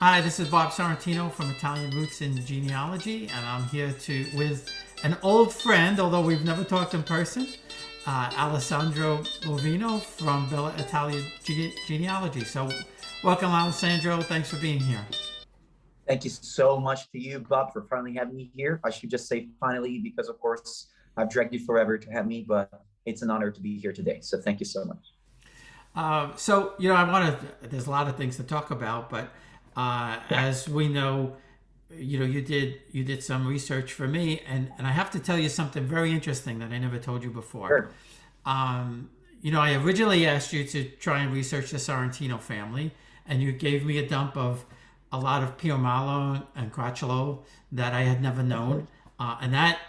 Hi, this is Bob Sorrentino from Italian Roots in Genealogy, and I'm here with an old friend, although we've never talked in person, Alessandro Lovino from Bella Italia Genealogy. So welcome, Alessandro. Thanks for being here. Thank you so much to you, Bob, for finally having me here. I should just say finally, because of course I've dragged you forever to have me, but it's an honor to be here today. So thank you so much. There's a lot of things to talk about, but as we know, you did some research for me, and I have to tell you something very interesting that I never told you before. Sure. I originally asked you to try and research the Sorrentino family, and you gave me a dump of a lot of Piomalo and Crocolo that I had never known, and that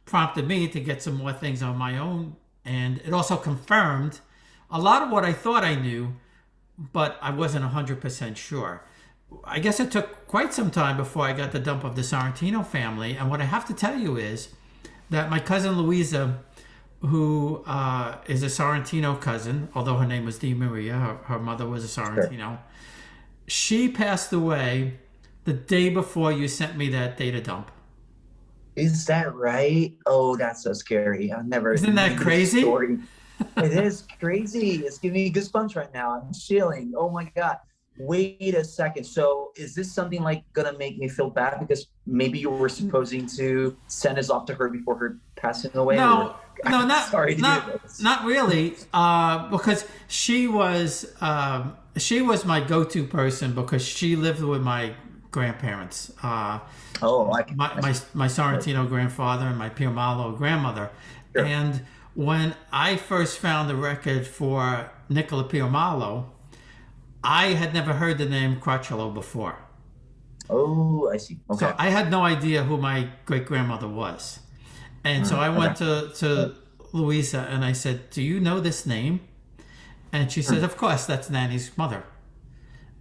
prompted me to get some more things on my own, and it also confirmed a lot of what I thought I knew, but I wasn't 100% sure. I guess it took quite some time before I got the dump of the Sorrentino family. And what I have to tell you is that my cousin Luisa, who is a Sorrentino cousin, although her name was Di Maria, her mother was a Sorrentino, she passed away the day before you sent me that data dump. Is that right? Oh, that's so scary. I've never. Isn't that crazy? It is crazy. It's giving me goosebumps right now. I'm chilling. Oh my God. Wait a second. So is this something like gonna make me feel bad because maybe you were supposing to send us off to her before her passing away? No, not really. Because she was my go-to person because she lived with my grandparents. My Sorrentino grandfather and my Piomalo grandmother. Sure. And when I first found the record for Nicola Piomalo, I had never heard the name Crocolo before. Oh, I see. Okay. So I had no idea who my great-grandmother was. And so I went to Luisa and I said, "Do you know this name?" And she said, "Of course, that's Nanny's mother."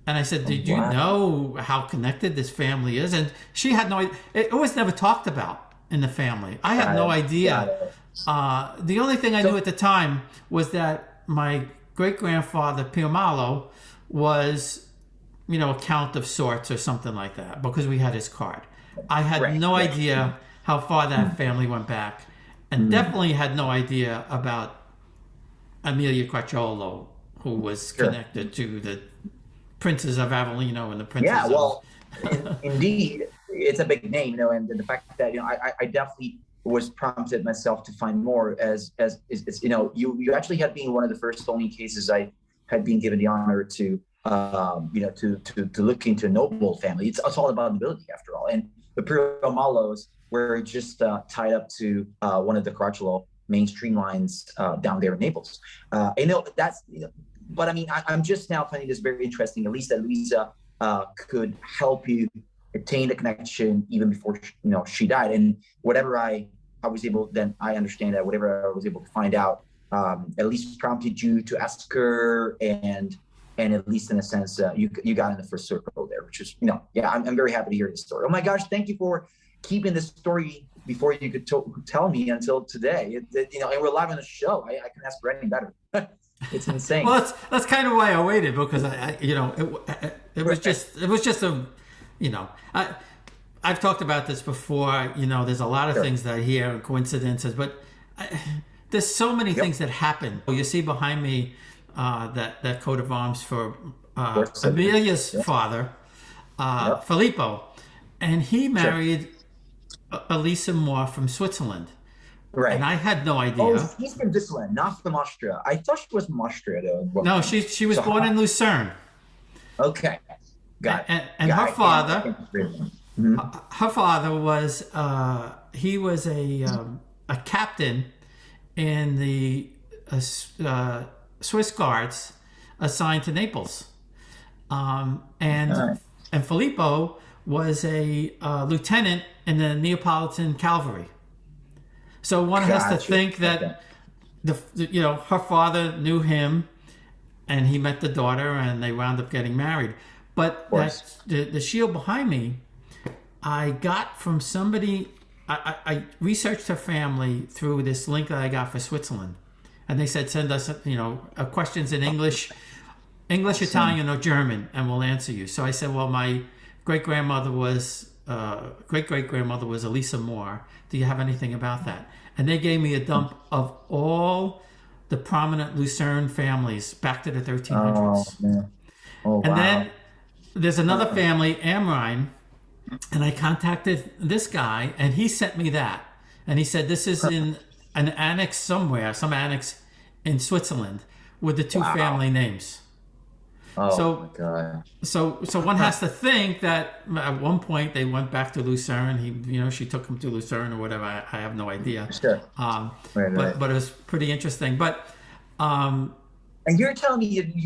And I said, "Did you know how connected this family is?" And she had no idea. It was never talked about in the family. I had no idea. The only thing I knew at the time was that my great-grandfather Piomalo was, a count of sorts or something like that because we had his card. I had no idea how far that family went back, and definitely had no idea about Amelia Crocolo, who was connected to the princes of Avellino and the princes. Yeah, well, indeed, it's a big name, and the fact that I definitely was prompted myself to find more as you actually had been one of the first only cases I had been given the honor to look into a noble family. It's all about nobility after all. And the Piomalos were just tied up to one of the Crocolo mainstream lines down there in Naples. But I mean, I'm just now finding this very interesting, at least that Luisa could help you attain the connection even before she died. And whatever I understand that whatever I was able to find out at least prompted you to ask her, and at least in a sense you got in the first circle there, which is I'm very happy to hear this story. Oh my gosh, thank you for keeping this story before you could tell me until today. And we're live on the show. I couldn't ask for anything better. It's insane. Well, that's kind of why I waited, because it was just a I've talked about this before. There's a lot of things that I hear and coincidences, but there's so many things that happen. You see behind me that coat of arms for Amelia's father, Filippo, and he married Elisa Moore from Switzerland. Right. And I had no idea. Oh, he's from Switzerland, not from Austria. I thought she was from Austria, though. No, she was born in Lucerne. Okay. Got it. And her father, her father was he was a captain in the Swiss Guards assigned to Naples, and Filippo was a lieutenant in the Neapolitan cavalry. So one has to think that her father knew him, and he met the daughter, and they wound up getting married. But the shield behind me, I got from somebody. I researched her family through this link that I got for Switzerland, and they said send us questions in English English, Awesome. Italian, or German, and we'll answer you. So I said, well, my great grandmother was great great grandmother was Elisa Moore. Do you have anything about that? And they gave me a dump of all the prominent Lucerne families back to the Oh 1300s. man. Oh And then wow. there's another family, Amrine, and I contacted this guy, and he sent me that. And he said, this is in an annex somewhere, some annex in Switzerland with the two Wow. family names. Oh my So God. so one has to think that at one point they went back to Lucerne. She took him to Lucerne or whatever. I have no idea. Sure. Um, Right, right. but it was pretty interesting. But um, And you're telling me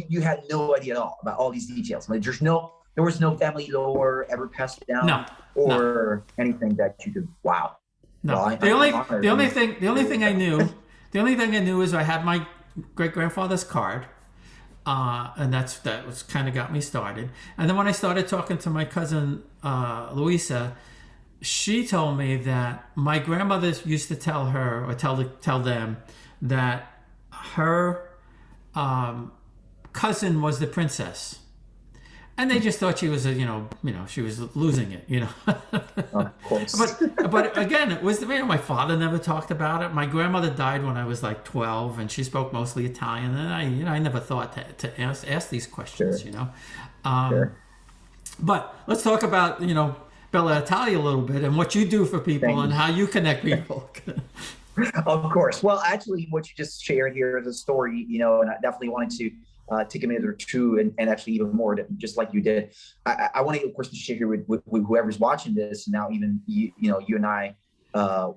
you had no idea at all about all these details. Like there was no family lore ever passed no, down no, or anything that you could. Wow. Well, no. I'm honored. I'm The only very thing I proud. knew, the only thing I knew is I had my great grandfather's card. And that was kind of got me started. And then when I started talking to my cousin Louisa, she told me that my grandmother used to tell her or tell them that her cousin was the princess, and they just thought she was she was losing it, Of course. but again, it was my father never talked about it. My grandmother died when I was like 12, and she spoke mostly Italian, and I never thought to ask these questions, Sure. Um, Sure. but let's talk about Bella Italia a little bit and what you do for people Thank and you. how you connect people. Of course. Well, actually, what you just shared here is a story, and I definitely wanted to take a minute or two and actually even more, just like you did. I want to, of course, to share here with whoever's watching this now, even you and I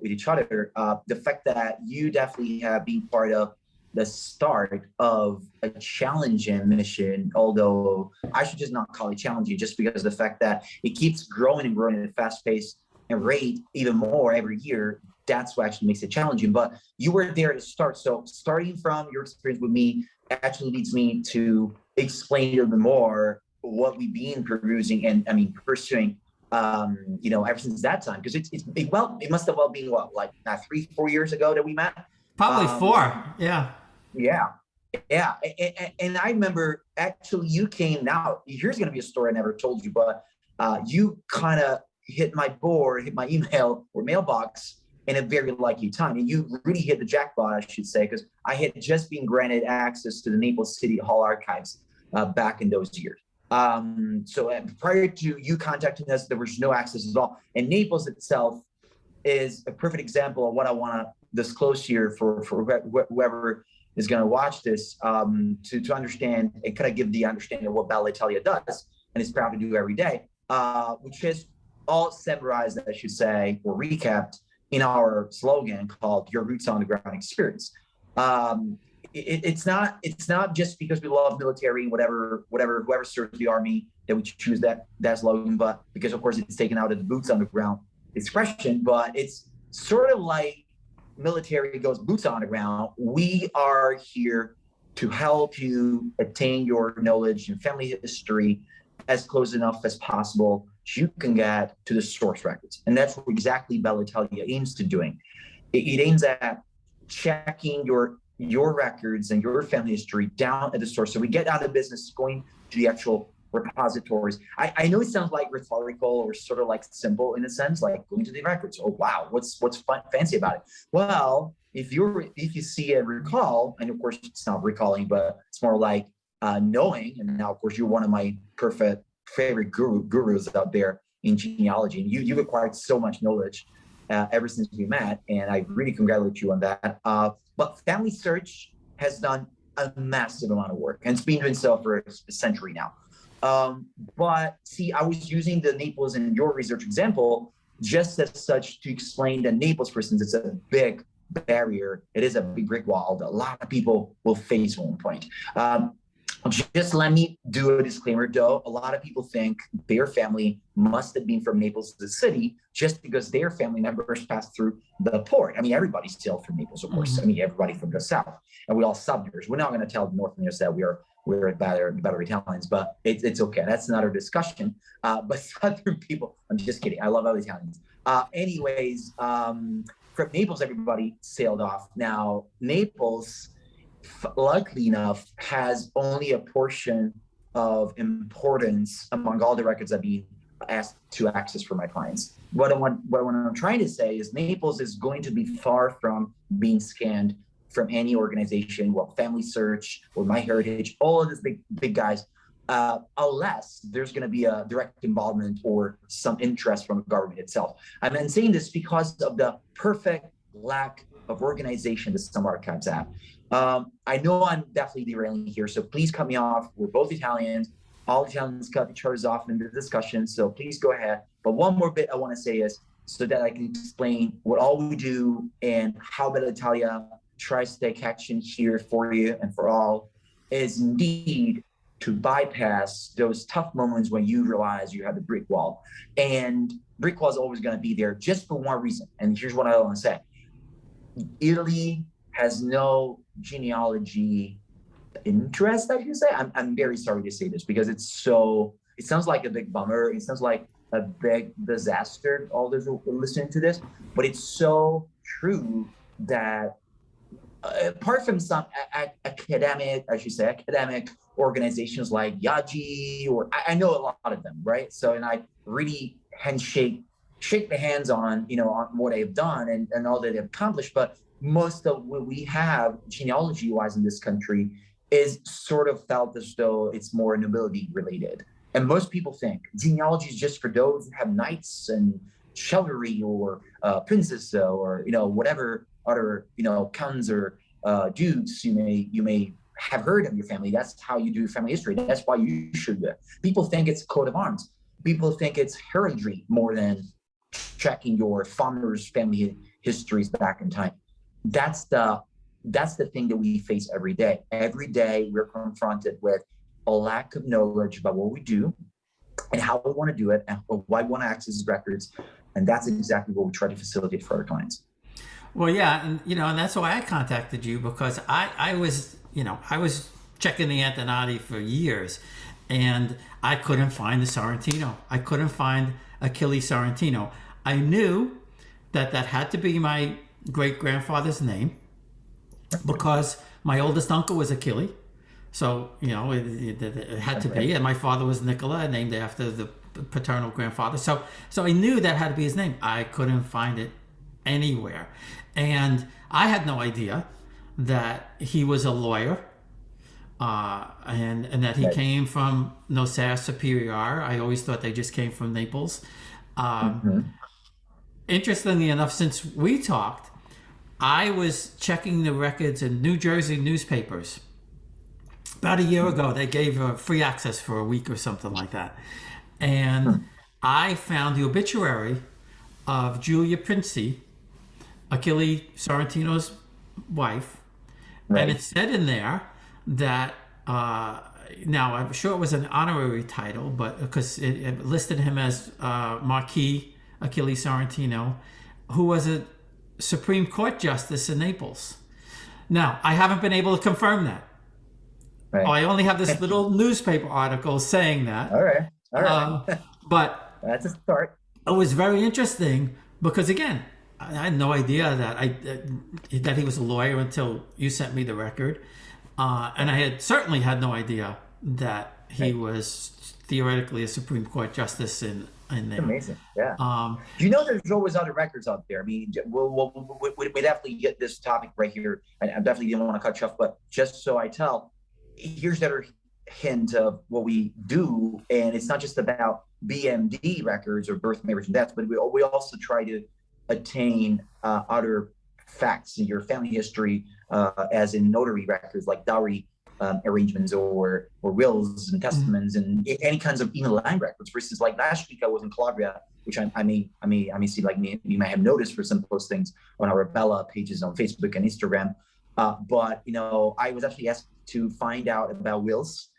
with each other, the fact that you definitely have been part of the start of a challenging mission, although I should just not call it challenging, just because of the fact that it keeps growing and growing at a fast pace and rate even more every year. That's what actually makes it challenging. But you were there to start. So starting from your experience with me actually leads me to explain a little bit more what we've been perusing and pursuing ever since that time. Because it must have well been what, like 3-4 years ago that we met. Probably Um, 4. Yeah. yeah. Yeah. And I remember actually you came now. Here's going to be a story I never told you, but you kind of hit my email or mailbox in a very lucky time. And you really hit the jackpot, I should say, because I had just been granted access to the Naples City Hall archives back in those years. So prior to you contacting us, there was no access at all. And Naples itself is a perfect example of what I want to disclose here for whoever is going to watch this, to understand and kind of give the understanding of what Bella Italia does and is proud to do every day, which is all summarized, I should say, or recapped in our slogan called "Your Roots on the Ground Experience." It's not just because we love military, whoever serves the army that we choose that slogan, but because of course it's taken out of the boots on the ground expression. But it's sort of like military goes boots on the ground. We are here to help you attain your knowledge and family history as close enough as possible so you can get to the source records. And that's what exactly Bella Italia aims to doing. It aims at checking your records and your family history down at the source. So we get out of business going to the actual repositories. I know it sounds like rhetorical or sort of like simple in a sense, like going to the records. Oh wow, what's fancy about it? Well, if you see a recall, and of course it's not recalling, but it's more like knowing. And now, of course, you're one of my perfect favorite gurus out there in genealogy, and you've acquired so much knowledge ever since we met, and I really congratulate you on that. But Family Search has done a massive amount of work, and it's been doing so for a century now. But see, I was using the Naples in your research example just as such to explain that Naples, for instance, it's a big barrier. It is a big brick wall that a lot of people will face at one point. Just let me do a disclaimer, though. A lot of people think their family must have been from Naples, the city, just because their family members passed through the port. I mean, everybody's still from Naples, of course. I mean, everybody from the south, and we all Southerners. We're not going to tell the Northerners that we're better Italians, but it's okay. That's another discussion. But Southern people, I'm just kidding. I love other Italians. Anyways, from Naples, everybody sailed off. Now, Naples, luckily enough, has only a portion of importance among all the records I've been asked to access for my clients. What I'm trying to say is Naples is going to be far from being scanned from any organization, well, Family Search or MyHeritage, all of these big guys, unless there's going to be a direct involvement or some interest from the government itself. I'm saying this because of the perfect lack of organization that some archives have. I know I'm definitely derailing here, so please cut me off. We're both Italians. All Italians cut each other's off in the discussion, so please go ahead. But one more bit I want to say is so that I can explain what all we do and how Bella Italia tries to take action here for you and for all is indeed to bypass those tough moments when you realize you have the brick wall. And brick wall is always going to be there just for one reason. And here's what I want to say. Italy has no genealogy interest, I should say. I'm very sorry to say this because it sounds like a big bummer. It sounds like a big disaster, all those who are listening to this, but it's so true that apart from some academic organizations like Yaji, or I know a lot of them, right? So, and I really shake the hands on, on what they've done and all that they've accomplished. But most of what we have genealogy-wise in this country is sort of felt as though it's more nobility related. And most people think genealogy is just for those who have knights and chivalry or princes or, whatever other, counts or dudes you may have heard of your family. That's how you do family history. That's why you should do it. People think it's coat of arms. People think it's heraldry more than checking your founder's family histories back in time. That's the thing that we face every day. Every day we're confronted with a lack of knowledge about what we do and how we want to do it and why we want to access these records. And that's exactly what we try to facilitate for our clients. Well, yeah, and and that's why I contacted you, because I was checking the Antonati for years, and I couldn't find the Sorrentino. I couldn't find Achilles Sorrentino. I knew that had to be my great grandfather's name because my oldest uncle was Achilles, so it had to be, and my father was Nicola, named after the paternal grandfather. So I knew that had to be his name. I couldn't find it anywhere. And I had no idea that he was a lawyer and that he came from Nocera Superior. I always thought they just came from Naples. Interestingly enough, since we talked, I was checking the records in New Jersey newspapers. About a year ago, they gave free access for a week or something like that. And I found the obituary of Giulia Princi, Achilles Sorrentino's wife, and it said in there that now I'm sure it was an honorary title, but because it listed him as Marquis Achilles Sorrentino, who was a Supreme Court justice in Naples. Now I haven't been able to confirm that. Right. I only have this little newspaper article saying that. All right. But that's a start. It was very interesting because, again, I had no idea that he was a lawyer until you sent me the record, and I had certainly had no idea that he was theoretically a Supreme Court justice in there. Amazing, yeah. There's always other records out there. I mean, we definitely get this topic right here. I definitely didn't want to cut you off, but just so I tell, here's the other hint of what we do, and it's not just about BMD records or birth, marriage, and death, but we also try to attain other facts in your family history, as in notary records like dowry arrangements or wills and testaments and any kinds of even land records. For instance, like last week I was in Calabria, which I may see, like you might have noticed for some postings on our Bella pages on Facebook and Instagram. But I was actually asked to find out about wills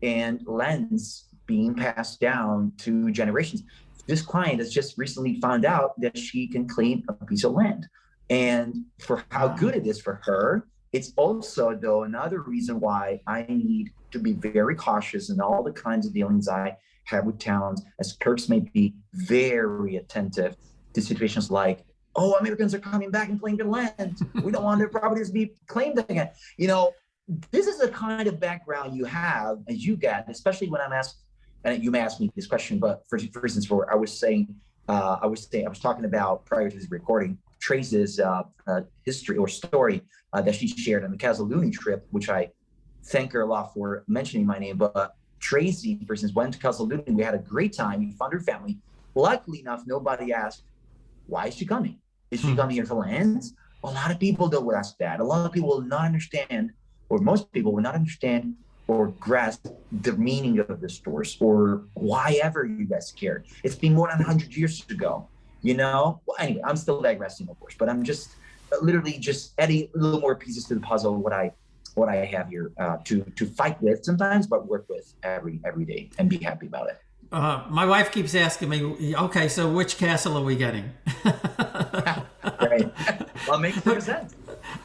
and lands being passed down to generations. This client has just recently found out that she can claim a piece of land. And for how good it is for her, it's also, though, another reason why I need to be very cautious in all the kinds of dealings I have with towns, as clerks may be very attentive to situations like, oh, Americans are coming back and claiming their land. We don't want their properties to be claimed again. this is the kind of background you have as you get, especially when I'm asked, and you may ask me this question, but for instance, I was talking about prior to this recording, Trace's history or story that she shared on the Casaluni trip, which I thank her a lot for mentioning my name. But Tracy, for instance, went to Casaluni. We had a great time. We found her family. Luckily enough, nobody asked, why is she coming? Is she coming here for lands? A lot of people don't ask that. A lot of people will not understand, or most people will not understand or grasp the meaning of the stores or why ever you guys cared. It's been more than 100 years ago, Well, anyway, I'm still digressing, of course, but I'm just literally just adding a little more pieces to the puzzle, what I have here to fight with sometimes, but work with every day and be happy about it. My wife keeps asking me, okay, so which castle are we getting? Right. Well, it makes sense.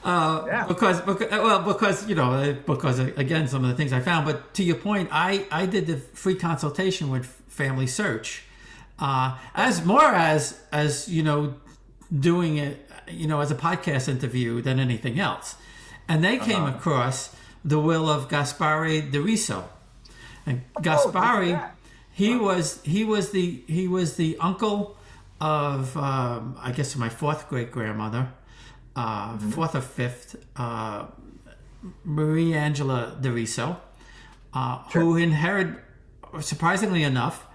Yeah. Because again, some of the things I found. But to your point, I did the free consultation with Family Search, as doing it, as a podcast interview than anything else. And they came across the will of Gaspare de Riso, and Gaspare, he was the uncle of I guess my fourth great grandmother, fourth or fifth, Marie Angela de Riso, who inherited, surprisingly enough,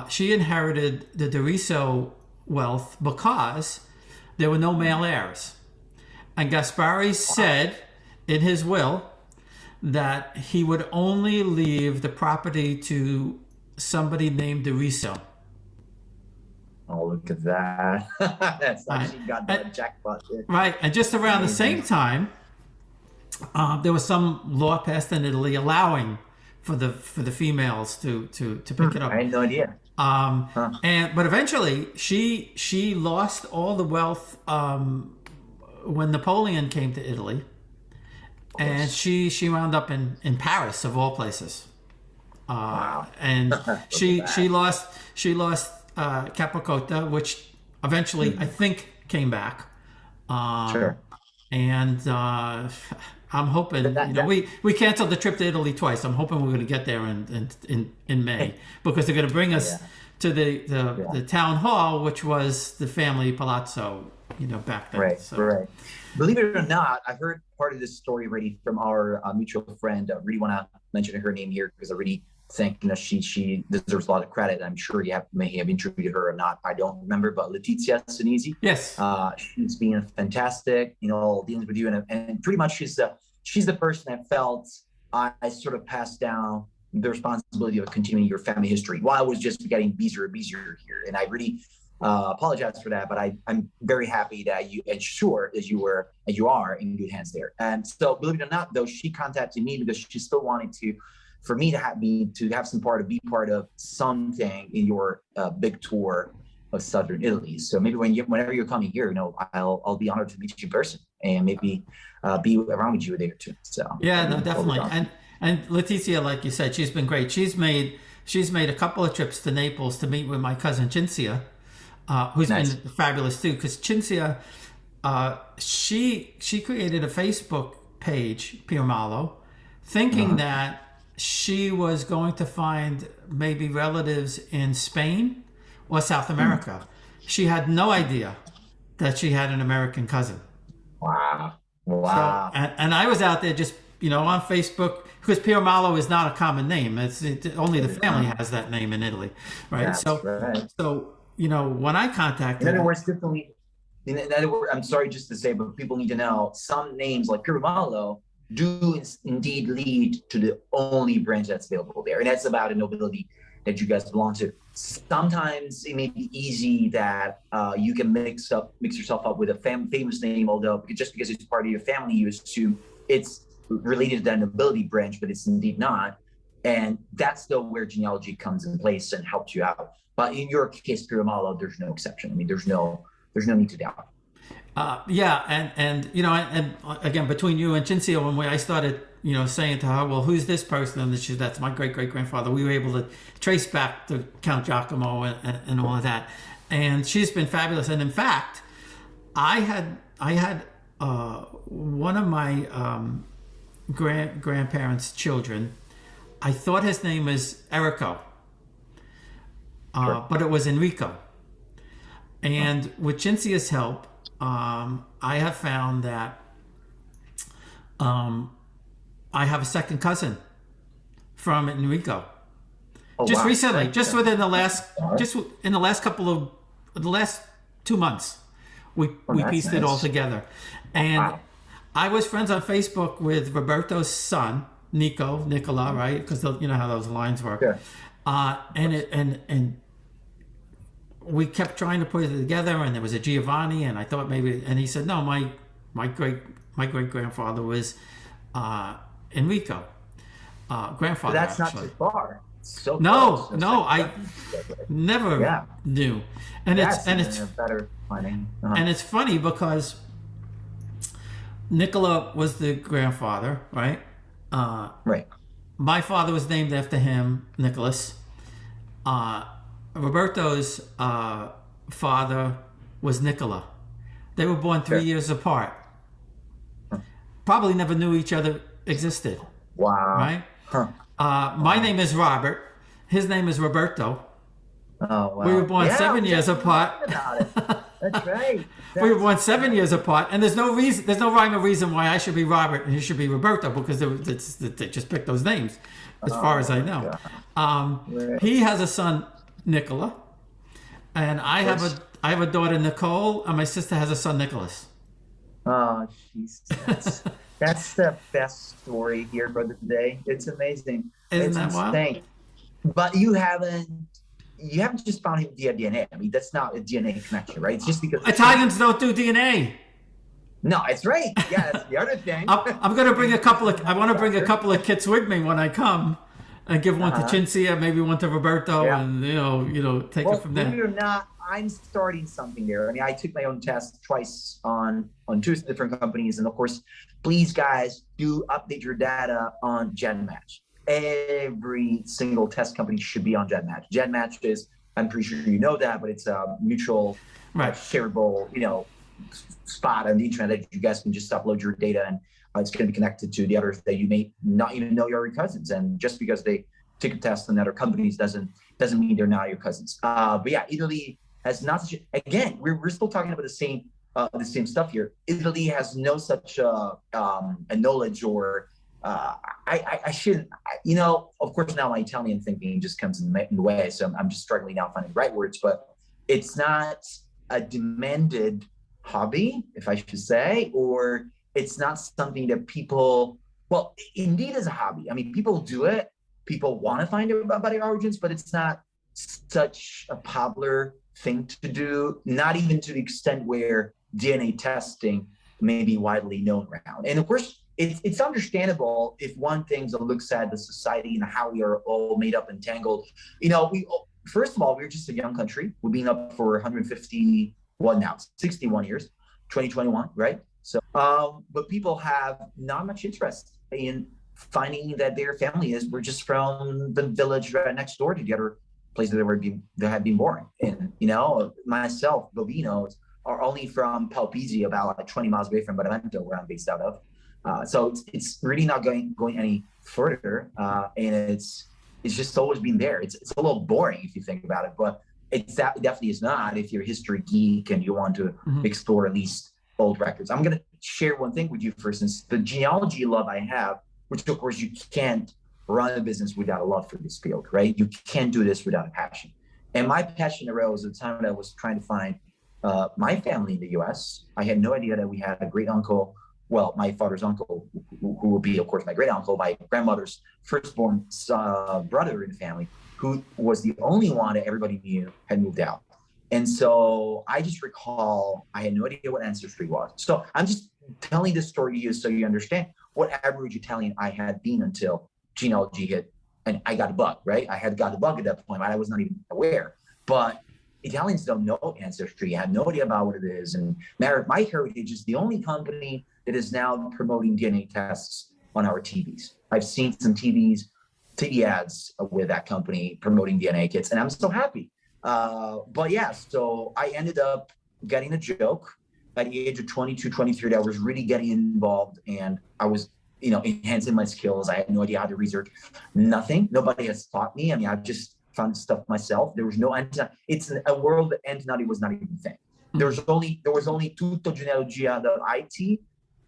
she inherited the de Riso wealth because there were no male heirs. And Gaspare said in his will that he would only leave the property to somebody named de Riso. Oh, look at that. That's right. She got that jackpot. Right. And just around the same time, there was some law passed in Italy allowing for the females to pick it up. I had no idea. But eventually she lost all the wealth when Napoleon came to Italy, and she wound up in Paris of all places. Wow. And she lost Capricotta, which eventually I think came back. Sure. And I'm hoping we canceled the trip to Italy twice. I'm hoping we're going to get there in May because they're going to bring us to the town hall, which was the family palazzo, back then. Right. So. Right. Believe it or not, I've heard part of this story already from our mutual friend. I really want to mention her name here because I really think she deserves a lot of credit. I'm sure you may have interviewed her or not. I don't remember, but Letizia Sinisi. Yes. She's been fantastic, dealing with you, and pretty much she's the person that felt I sort of passed down the responsibility of continuing your family history while I was just getting busier here. And I really apologize for that, but I'm very happy that you, and sure as you are in good hands there. And so, believe it or not, though, she contacted me because she still wanted for me to have some be part of something in your big tour of Southern Italy. So maybe whenever you're coming here, I'll be honored to meet you in person and maybe be around with you a day or two. So yeah, no, definitely. And Letizia, like you said, she's been great. She's made a couple of trips to Naples to meet with my cousin Cinzia, who's nice. been fabulous too. Because Cinzia, she created a Facebook page, Piomalo, thinking that she was going to find maybe relatives in Spain or South America. She had no idea that she had an American cousin. Wow. So, and I was out there just, on Facebook, because Piomalo is not a common name. Only the family has that name in Italy, right? That's right. So, when I contacted in other words, I'm sorry just to say, but people need to know some names like Piomalo do indeed lead to the only branch that's available there. And that's about a nobility that you guys belong to. Sometimes it may be easy that you can mix yourself up with a famous name, although just because it's part of your family, you assume it's related to that nobility branch, but it's indeed not. And that's though where genealogy comes in place and helps you out. But in your case, Piomalo, there's no exception. I mean, there's no need to doubt. And again, between you and Cinzia, when I started, saying to her, well, who's this person? And that's my great-great-grandfather. We were able to trace back to Count Giacomo and all of that. And she's been fabulous. And in fact, I had one of my grandparents' children. I thought his name was Erico, Sure. but it was Enrico. And with Cincia's help, I have found that I have a second cousin from Enrico. Oh, Just wow. recently, Right. just within the last, just in the last couple of the last 2 months, we that's pieced it all nice. together. And Wow. I was friends on Facebook with Roberto's son, Nicola, right? Because you know how those lines work. Sure. And we kept trying to put it together, and there was a Giovanni, and I thought maybe, and he said, no, my great grandfather was Enrico, grandfather. But that's actually. not too far. So No, close. no, I never Yeah. knew, and That's it's even a better finding. and it's funny because Nicola was the grandfather, right? Right. My father was named after him, Nicholas. Roberto's father was Nicola. They were born 3 years apart. Probably never knew each other existed, Wow. right? Huh. My name is Robert. His name is Roberto. Oh, wow. We were born Yeah, 7 we years just apart. talked about it. That's right. We were born 7 years apart, and there's no rhyme or reason why I should be Robert and he should be Roberto, because they just picked those names, as far as I know. Right. He has a son, Nicola, and I have a daughter, Nicole, and my sister has a son, Nicholas. Oh, jeez. That's the best story here for the day. It's amazing. Isn't It's that wild? insane. But you haven't just found him via DNA. I mean, that's not a DNA connection, right? It's just because Italians don't do DNA. No, it's right. Yeah, that's the other thing. I'm going to bring I want to bring a couple of kits with me when I come, and give one to Cincia, maybe one to Roberto, and you know, take it from there. Believe it or not, I'm starting something there. I mean, I took my own test twice on two different companies, and of course, please, guys, do update your data on GenMatch. Every single test company should be on GenMatch. GenMatch is, I'm pretty sure you know that, but it's a mutual, shareable, spot on the internet that you guys can just upload your data, and it's going to be connected to the others that you may not even know your cousins. And just because they take a test on other companies doesn't mean they're not your cousins. But yeah, Italy has not such. Again, we're still talking about the same stuff here. Italy has no such a knowledge or. I shouldn't, of course now my Italian thinking just comes in the way. So I'm just struggling now finding the right words, but it's not a demanded hobby, if I should say, or it's not something that people, well, indeed is a hobby. I mean, people do it. People want to find out about their origins, but it's not such a popular thing to do, not even to the extent where DNA testing may be widely known around. And of course, it's understandable if one thing looks at the society and how we are all made up and tangled. First of all, we're just a young country. We've been up for 61 years, 2021, right? So, but people have not much interest in finding that their family were just from the village right next door to the other places that had been born. And, myself, Bovinos, are only from Palpisi, about like 20 miles away from Benevento, where I'm based out of. So it's really not going any further, and it's just always been there. It's a little boring if you think about it, but it definitely is not if you're a history geek and you want to explore at least old records. I'm going to share one thing with you, for instance, the genealogy love I have, which of course you can't run a business without a love for this field, right? You can't do this without a passion. And my passion arose at the time that I was trying to find my family in the U.S. I had no idea that we had a great uncle. Well, my father's uncle, who will be, of course, my great uncle, my grandmother's firstborn brother in the family, who was the only one that everybody knew had moved out. And so I just recall I had no idea what ancestry was. So I'm just telling this story to you so you understand what average Italian I had been until genealogy hit. And I got a bug, right? I had got the bug at that point. I was not even aware. But Italians don't know ancestry. I have no idea about what it is. And My Heritage is the only company that is now promoting DNA tests on our TVs. I've seen some TV ads with that company promoting DNA kits, and I'm so happy. But yeah, so I ended up getting a joke at the age of 22, 23 that I was really getting involved, and I was enhancing my skills. I had no idea how to research. Nothing. Nobody has taught me. I mean, I've just found stuff myself. There was no antenna. It's a world that antenna was not even a thing. There was only tuttogenealogia.it.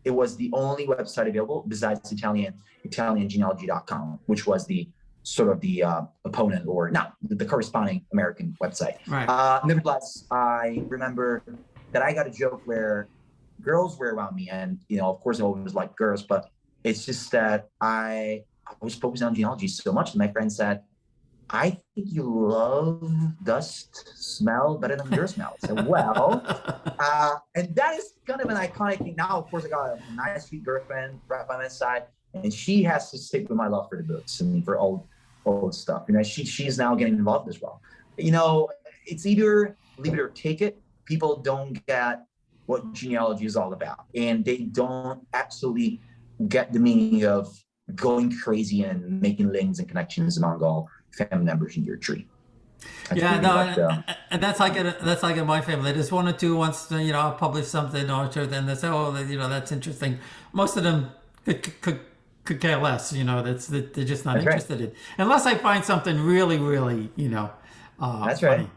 It was the only website available besides Italian genealogy.com, which was the sort of the opponent, or not the corresponding American website. Right. Nevertheless, I remember that I got a joke where girls were around me, and of course I always liked girls, but it's just that I was focused on genealogy so much, and my friend said, I think you love dust smell better than your smell. So, well, and that is kind of an iconic thing. Now, of course, I got a nice, sweet girlfriend right by my side, and she has to stick with my love for the books and for old stuff. She's now getting involved as well. It's either leave it or take it. People don't get what genealogy is all about, and they don't absolutely get the meaning of going crazy and making links and connections among all family members in your tree. And that's like in my family. There's one or two once I'll publish something or and they say, oh, that's interesting. Most of them could care less. They're just not interested in, unless I find something really, really that's funny.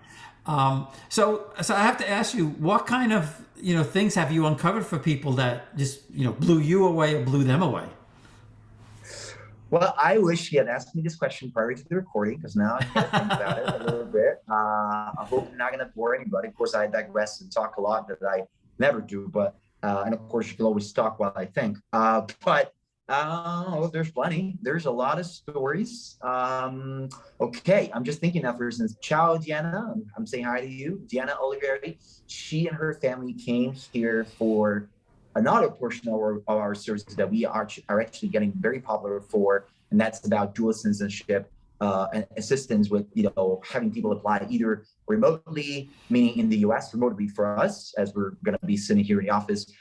Right. So I have to ask you, what kind of things have you uncovered for people that just blew you away or blew them away? Well, I wish he had asked me this question prior to the recording, because now I can think about it a little bit. I hope I'm not going to bore anybody. Of course, I digress and talk a lot that I never do, but and of course you can always talk while I think. But there's plenty. There's a lot of stories. Okay, I'm just thinking now. For instance, ciao Diana. I'm saying hi to you, Diana Oliveri. She and her family came here for another portion of our services that we are actually getting very popular for, and that's about dual citizenship and assistance with having people apply either remotely, meaning in the U.S., remotely for us, as we're going to be sitting here in the office,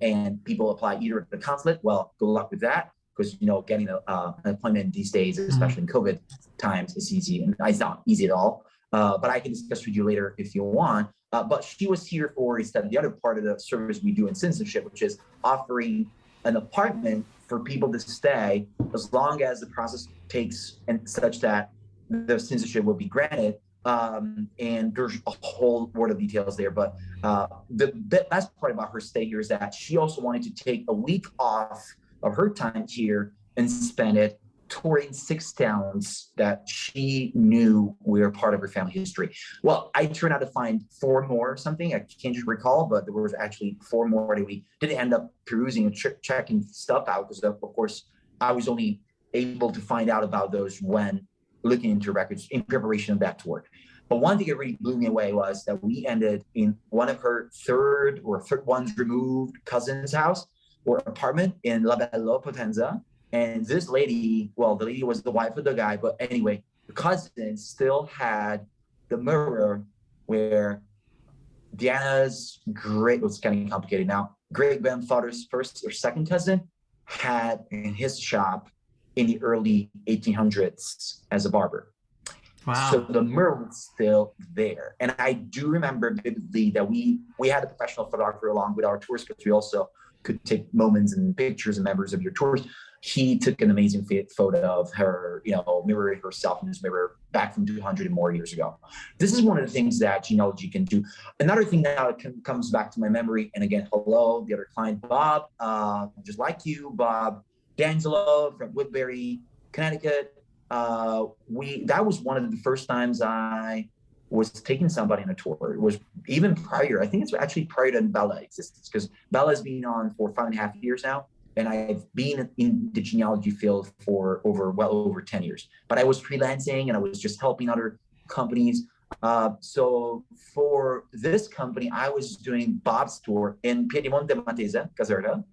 and people apply either at the consulate. Well, good luck with that, because getting an appointment these days, especially in COVID times, is easy, and it's not easy at all. But I can discuss with you later if you want. But she was here for the other part of the service we do in citizenship, which is offering an apartment for people to stay as long as the process takes and such that the citizenship will be granted. And there's a whole world of details there. But the best part about her stay here is that she also wanted to take a week off of her time here and spend it touring 6 towns that she knew were part of her family history. Well, I turned out to find 4 more or something. I can't recall, but there was actually 4 more that we didn't end up perusing and checking stuff out, because of course I was only able to find out about those when looking into records in preparation of that tour. But one thing that really blew me away was that we ended in one of her third one's removed cousin's house or apartment in La Bella Potenza. And this lady, well, the lady was the wife of the guy, but anyway, the cousin still had the mirror where Diana's it's getting complicated now, great-grandfather's first or second cousin had in his shop in the early 1800s as a barber. Wow. So the mirror was still there. And I do remember vividly that we had a professional photographer along with our tours, because we also could take moments and pictures and members of your tours. He took an amazing photo of her, mirroring herself in this mirror back from 200 and more years ago. This is one of the things that genealogy can do. Another thing that comes back to my memory, and again, hello, the other client, Bob, just like you, Bob D'Angelo from Woodbury, Connecticut. That was one of the first times I was taking somebody on a tour. It was even prior. I think it's actually prior to Bella existence, because Bella's been on for 5.5 years now. And I've been in the genealogy field for well over 10 years. But I was freelancing and I was just helping other companies. So for this company, I was doing Bob's tour in Piedemonte Matese, Caserta,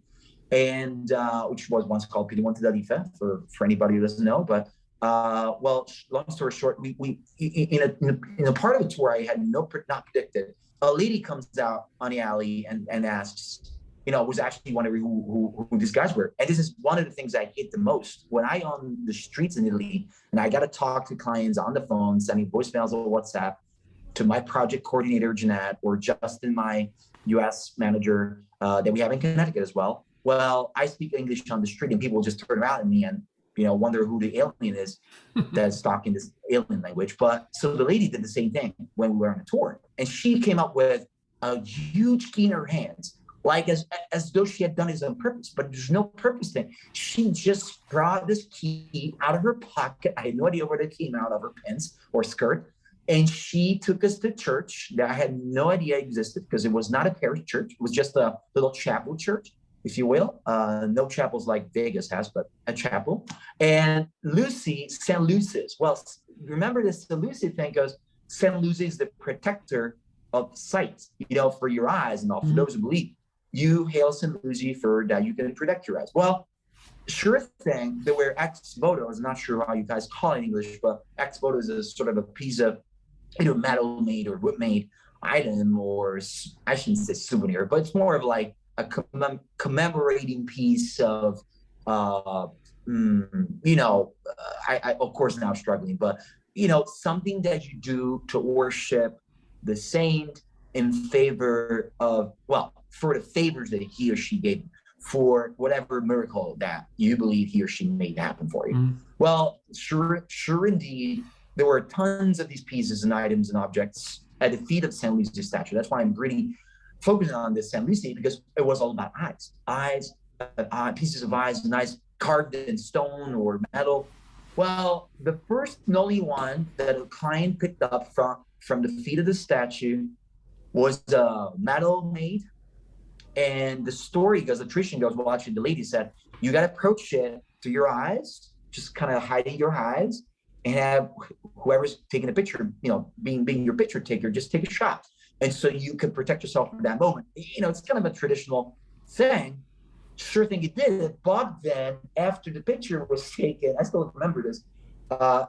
and which was once called Piedemonte d'Alife for anybody who doesn't know. But well, long story short, we in a part of the tour I had not predicted. A lady comes out on the alley and asks, was actually wondering who these guys were. And this is one of the things I hate the most. When I on the streets in Italy and I got to talk to clients on the phone, sending voicemails or WhatsApp to my project coordinator, Jeanette, or Justin, my US manager that we have in Connecticut as well. Well, I speak English on the street and people just turn around at me and, wonder who the alien is that's talking this alien language. But so the lady did the same thing when we were on a tour, and she came up with a huge key in her hands, like as though she had done it on purpose, but there's no purpose thing. She just brought this key out of her pocket. I had no idea where it came out of her pants or skirt. And she took us to church that I had no idea existed, because it was not a parish church. It was just a little chapel church, if you will. No chapels like Vegas has, but a chapel. And St. Lucy's. Well, remember this St. Lucy thing, because St. Lucy is the protector of sight, for your eyes and all. For those who believe, you hail St. Lucy for that you can protect your eyes. Well, sure thing, there were ex-votos. I'm not sure how you guys call it in English, but ex-votos is sort of a piece of metal made or wood made item, or I shouldn't say souvenir, but it's more of like a commemorating piece of, I of course now struggling, but something that you do to worship the saint in favor of, for the favors that he or she gave, for whatever miracle that you believe he or she made happen for you. Well, sure indeed, there were tons of these pieces and items and objects at the feet of St. Lucy's statue. That's why I'm really focusing on this St. Lucy, because it was all about eyes, pieces of eyes, and eyes carved in stone or metal. Well, the first and only one that a client picked up from the feet of the statue was metal made. And the story goes, the tradition goes, well, actually the lady said, you got to approach it through your eyes, just kind of hiding your eyes, and have whoever's taking a picture, being your picture taker, just take a shot. And so you can protect yourself from that moment. It's kind of a traditional thing. Sure thing it did it. But then after the picture was taken, I still remember this, God,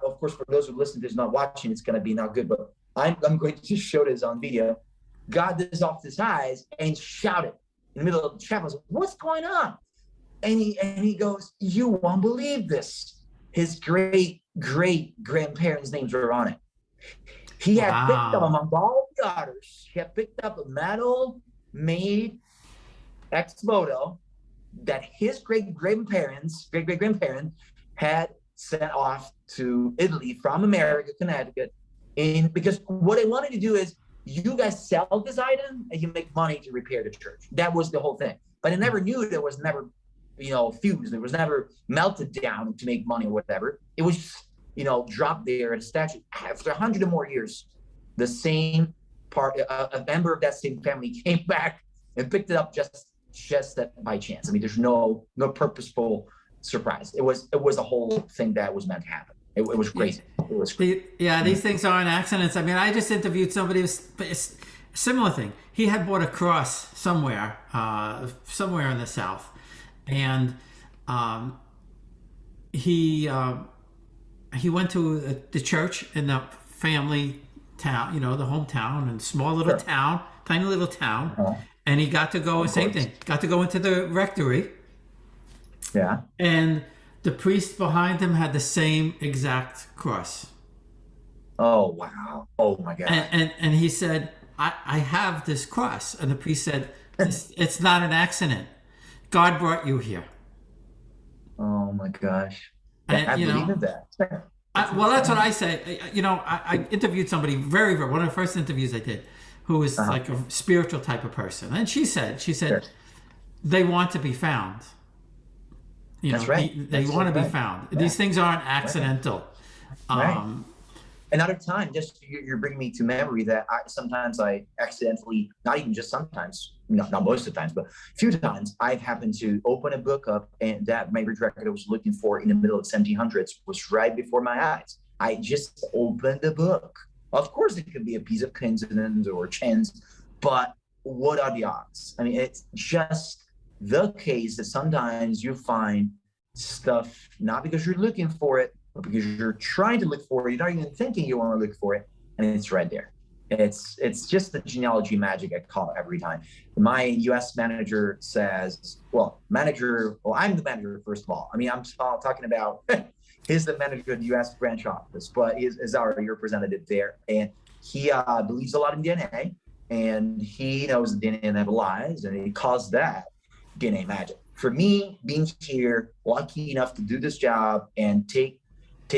of course, for those who listen to this, not watching, it's going to be not good, but I'm going to just show this on video. Got this off his eyes and shouted in the middle of the chapel, I was like, what's going on? And he goes, you won't believe this. His great grandparents' names were on it. He had picked up, among all the others, he had picked up a metal made ex-voto that his great great-grandparent had sent off to Italy from America, Connecticut, because what they wanted to do is, you guys sell this item and you make money to repair the church. That was the whole thing. But I never knew there was never, fused. It was never melted down to make money or whatever. It was, dropped there at a statue. After 100 or more years, the same a member of that same family came back and picked it up just by chance. I mean, there's no purposeful surprise. It was a whole thing that was meant to happen. It was crazy. It was crazy. These things aren't accidents. I mean, I just interviewed somebody who's similar thing. He had bought a cross somewhere in the South, and he went to the church in the family town, the hometown, and small little town, tiny little town, and he got to go. Same thing. Got to go into the rectory. Yeah. And the priest behind him had the same exact cross. Oh, wow. Oh, my God. And he said, I have this cross. And the priest said, it's not an accident. God brought you here. Oh, my gosh. I believe that. Well, that's what I say. I interviewed somebody one of the first interviews I did, who was like a spiritual type of person. And she said, sure, they want to be found. That's right. They want to be found. Yeah. These things aren't accidental. Right. Another time, just you're bringing me to memory that sometimes I accidentally, not even just sometimes, not most of the times, but a few times, I've happened to open a book up, and that my record I was looking for in the middle of the 1700s was right before my eyes. I just opened the book. Of course, it could be a piece of coincidence or chance, but what are the odds? I mean, it's just the case that sometimes you find stuff not because you're looking for it, but because you're trying to look for it. You're not even thinking you want to look for it, and it's right there. It's just the genealogy magic, I call it every time. My U.S. manager says, I'm the manager, first of all. I mean, I'm talking about he's the manager of the U.S. branch office, but is our representative there, and he believes a lot in DNA, and he knows the DNA never lies, and he calls that DNA magic. For me, being here, lucky enough to do this job and take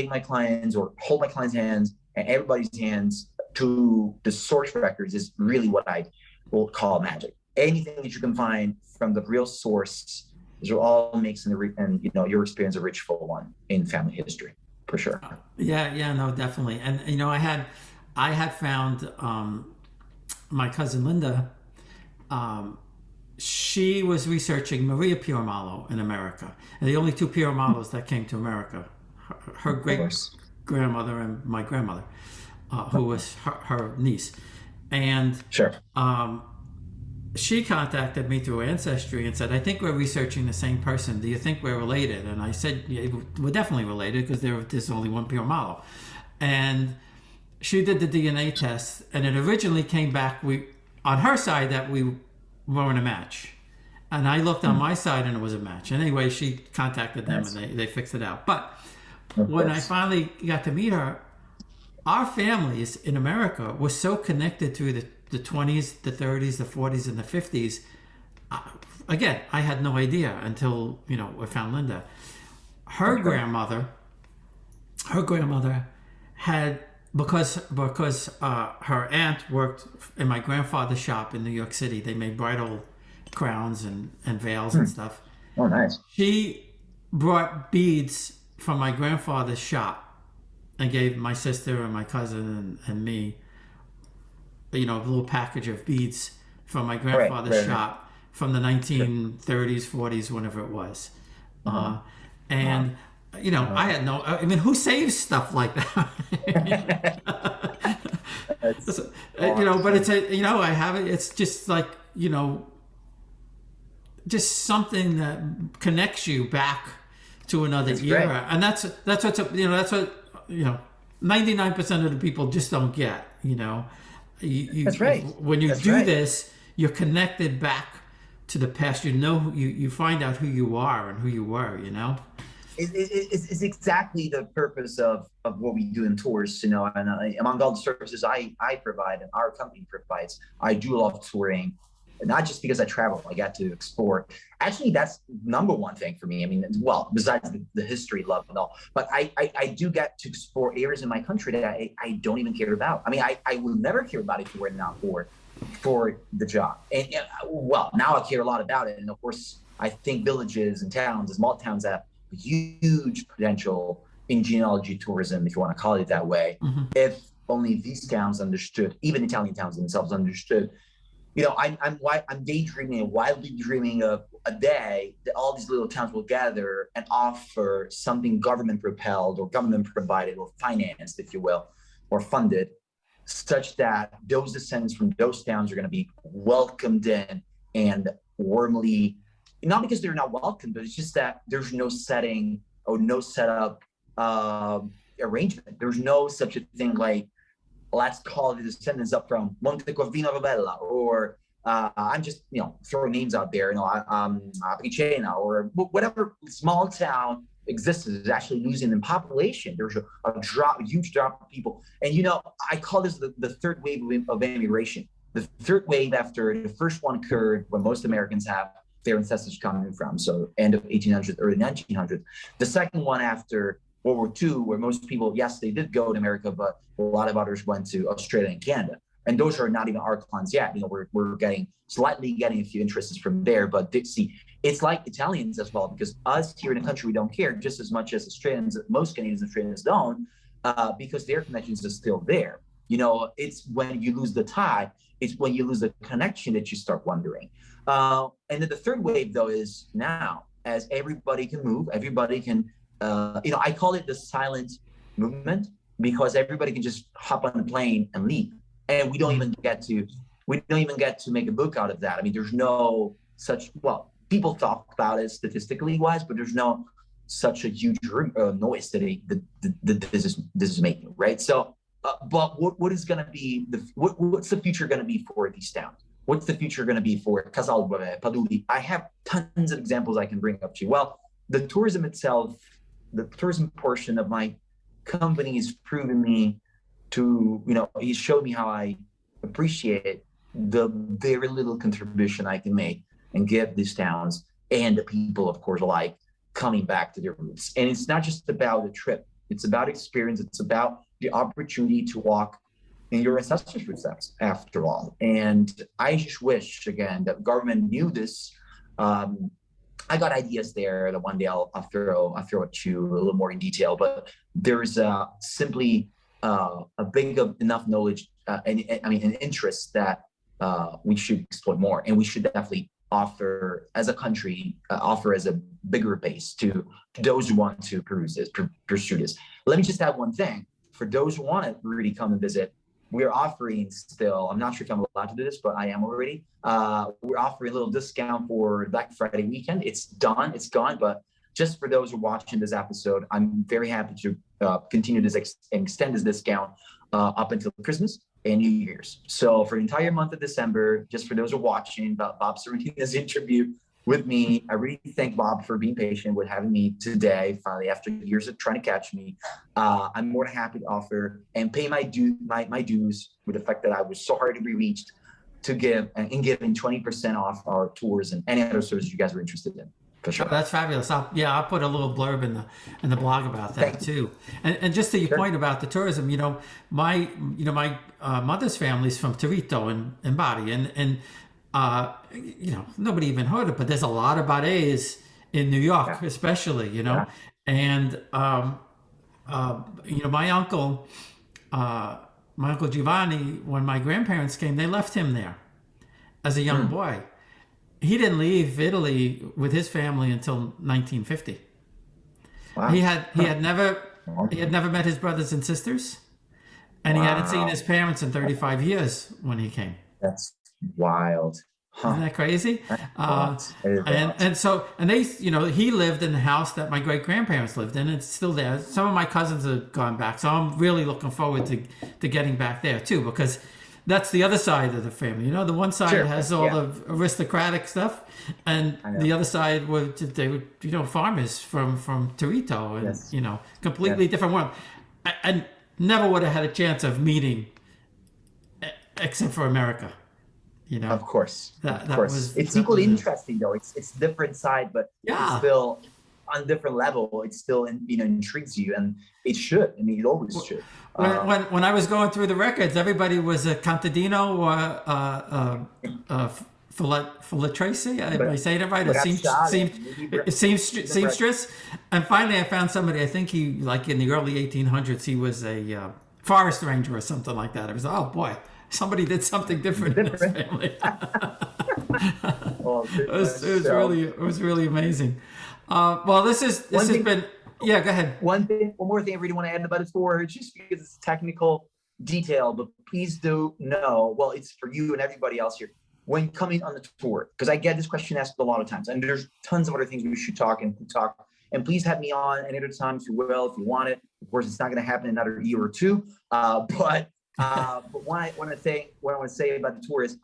my clients or hold my clients' hands and everybody's hands to the source records is really what I will call magic. Anything that you can find from the real source is all makes and your experience a rich, full one in family history, for sure. Yeah, no, definitely. And I had found my cousin Linda. She was researching Maria Piomalo in America, and the only two Piomalos that came to America, her great grandmother and my grandmother, who was her niece, and sure. She contacted me through Ancestry and said, "I think we're researching the same person. Do you think we're related?" And I said, "Yeah, we're definitely related because there's only one Piomalo." And she did the DNA test, and it originally came back on her side that we weren't a match. And I looked on my side and it was a match. And anyway, she contacted them and they fixed it out. But when I finally got to meet her, our families in America were so connected through the 20s, the 30s, the 40s, and the 50s. Again, I had no idea until, I found Linda. Her grandmother had, because her aunt worked in my grandfather's shop in New York City. They made bridal crowns and veils and stuff. Oh, nice. She brought beads from my grandfather's shop and gave my sister and my cousin and me, a little package of beads from my grandfather's shop from the 1930s, 40s, whenever it was. And I had who saves stuff like that? But it's I have it. It's just like, just something that connects you back to another era. And that's what 99% of the people just don't get, That's right. When you do this, you're connected back to the past. You find out who you are and who you were, It's exactly the purpose of what we do in tours, and among all the services I provide and our company provides, I do love touring, not just because I travel, I got to explore. Actually, that's number one thing for me. I mean, well, besides the history love and all, but I do get to explore areas in my country that I don't even care about. I mean, I will never care about it if it were not for the job. And well, now I care a lot about it. And of course, I think villages and towns, small towns have huge potential in genealogy tourism, if you want to call it that way. If only these towns understood, even Italian towns themselves understood. I'm daydreaming and wildly dreaming of a day that all these little towns will gather and offer something government propelled or government provided or financed, if you will, or funded, such that those descendants from those towns are going to be welcomed in and warmly, not because they're not welcome, but it's just that there's no setting or no setup arrangement. There's no such a thing like, let's call the descendants up from Montecorvino Robella, or I'm just, throwing names out there, Picena, or whatever small town exists is actually losing in population. There's a huge drop of people. And, I call this the third wave of immigration. The third wave after the first one occurred when most Americans have their ancestors coming from, so end of 1800s, early 1900s. The second one after World War II, where most people, yes, they did go to America, but a lot of others went to Australia and Canada. And those are not even our clients yet. We're getting a few interests from there. But see, it's like Italians as well, because us here in the country, we don't care just as much as Australians, most Canadians and Australians don't, because their connections are still there. It's when you lose the tie, it's when you lose the connection that you start wondering. And then the third wave, though, is now, as everybody can move, everybody can, I call it the silent movement, because everybody can just hop on a plane and leave. And we don't even get to make a book out of that. I mean, there's no such, well, people talk about it statistically wise, but there's no such a huge noise that this is making, right? So, but what is going to be what's the future going to be for these towns? What's the future going to be for Casalbove, Paduli? I have tons of examples I can bring up to you. Well, the tourism itself, the tourism portion of my company has proven me to, he showed me how I appreciate the very little contribution I can make and give these towns and the people, of course, alike, coming back to their roots. And it's not just about the trip. It's about experience. It's about the opportunity to walk in your ancestors' footsteps, after all. And I just wish, again, that government knew this. I got ideas there that one day I'll throw at you a little more in detail, but there's simply a big enough knowledge and an interest that we should exploit more, and we should definitely offer as a country, offer as a bigger base to those who want to pursue this. Let me just add one thing. For those who want to really come and visit, we're offering still, I'm not sure if I'm allowed to do this, but I am already. We're offering a little discount for Black Friday weekend. It's done, it's gone, but just for those who are watching this episode, I'm very happy to continue this and extend this discount up until Christmas and New Year's. So for the entire month of December, just for those who are watching Bob Sorrentino's interview with me, I really thank Bob for being patient with having me today, finally, after years of trying to catch me. I'm more than happy to offer and pay my dues with the fact that I was so hard to be reached to giving 20% off our tours and any other services you guys are interested in. For sure. Oh, that's fabulous. I'll put a little blurb in the blog about that too. And just to your point about the tourism, my mother's family's from Torito in Bari, and nobody even heard of it, but there's a lot of Bares in New York, especially, Yeah. And my uncle Giovanni, when my grandparents came, they left him there as a young boy. He didn't leave Italy with his family until 1950. Wow. He had never met his brothers and sisters, and he hadn't seen his parents in 35 years when he came. That's wild. Isn't that crazy? And they, he lived in the house that my great grandparents lived in. It's still there. Some of my cousins have gone back, so I'm really looking forward to getting back there too, because that's the other side of the family. The one side has all the aristocratic stuff, and the other side they were farmers from Torito, and completely different world. I never would have had a chance of meeting, except for America. Of course, it's equally interesting though. It's different side, but it's still on a different level. It still intrigues you, and it should. I mean, it always should. When I was going through the records, everybody was a contadino or filatrese. Am I saying it right? Or seamstress. And finally, I found somebody. I think he, like in the early 1800s, he was a forest ranger or something like that. I was, oh boy. Somebody did something different in his family. It was really amazing. Well, this has been. Yeah, go ahead. One more thing I really want to add about the tour, just because it's technical detail, but please do know. Well, it's for you and everybody else here when coming on the tour, because I get this question asked a lot of times, and there's tons of other things we should talk. And please have me on any other time if you will, if you want it. Of course, it's not going to happen in another year or two, but what I want to say about the tour is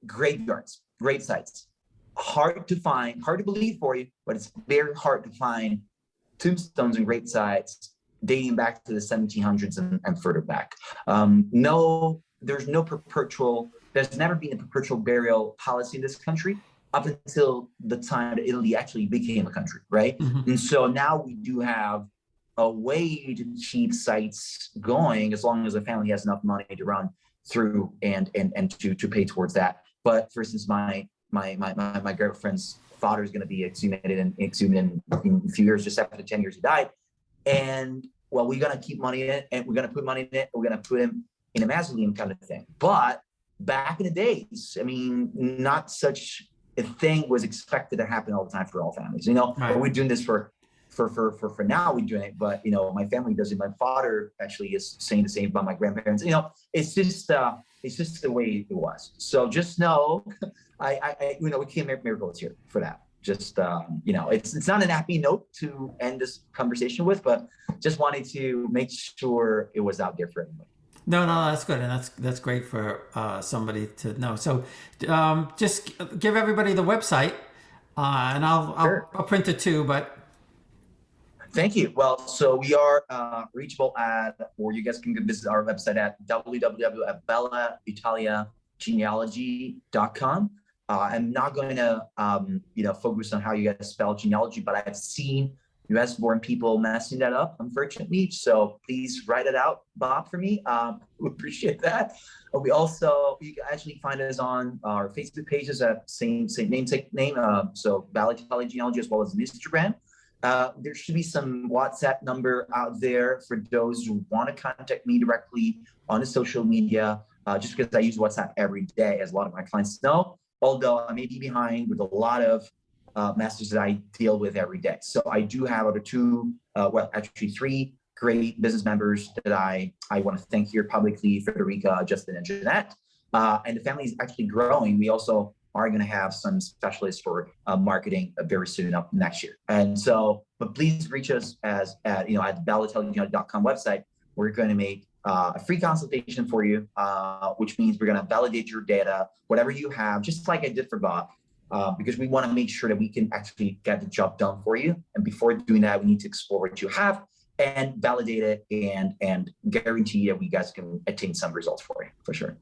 graveyards, great sites, hard to find, hard to believe for you, but it's very hard to find tombstones and grave sites dating back to the 1700s and further back. There's never been a perpetual burial policy in this country up until the time that Italy actually became a country, right? Mm-hmm. And so now we do have a way to keep sites going as long as the family has enough money to run through and to pay towards that. But for instance, my girlfriend's father is going to be exhumed in a few years, just after 10 years he died. And well, we're going to keep money in it, and we're going to put money in it. We're going to put him in a mausoleum kind of thing. But back in the days, I mean, not such a thing was expected to happen all the time for all families. Right. We're doing this for now, we're doing it, but my family does it. My father actually is saying the same about my grandparents. It's just the way it was. So just know, we can't make miracles here for that. Just it's not an happy note to end this conversation with, but just wanted to make sure it was out there for everybody. No, that's good, and that's great for somebody to know. So just give everybody the website, and I'll print it too, but. Thank you. Well, so we are reachable or you guys can visit our website at www.bellaitaliagenealogy.com. I'm not going to, focus on how you guys spell genealogy, but I've seen U.S.-born people messing that up, unfortunately. So please write it out, Bob, for me. We appreciate that. You can actually find us on our Facebook pages at same name. So Bella Italia Genealogy, as well as Instagram. There should be some WhatsApp number out there for those who want to contact me directly on the social media, just because I use WhatsApp every day, as a lot of my clients know, although I may be behind with a lot of messages that I deal with every day. So I do have three great business members that I want to thank here publicly: Frederica, Justin, and Jeanette. And the family is actually growing. We also are going to have some specialists for marketing very soon up next year. And so, but please reach us at bellataliagenealogy.com website. We're going to make a free consultation for you, which means we're going to validate your data, whatever you have, just like I did for Bob, because we want to make sure that we can actually get the job done for you. And before doing that, we need to explore what you have and validate it and guarantee that we guys can attain some results for you, for sure.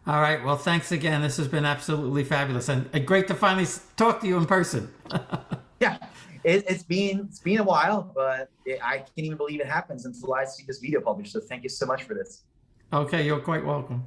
All right. Well, thanks again. This has been absolutely fabulous and great to finally talk to you in person. Yeah, it's been a while, but I can't even believe it happens until I see this video published. So thank you so much for this. Okay, you're quite welcome.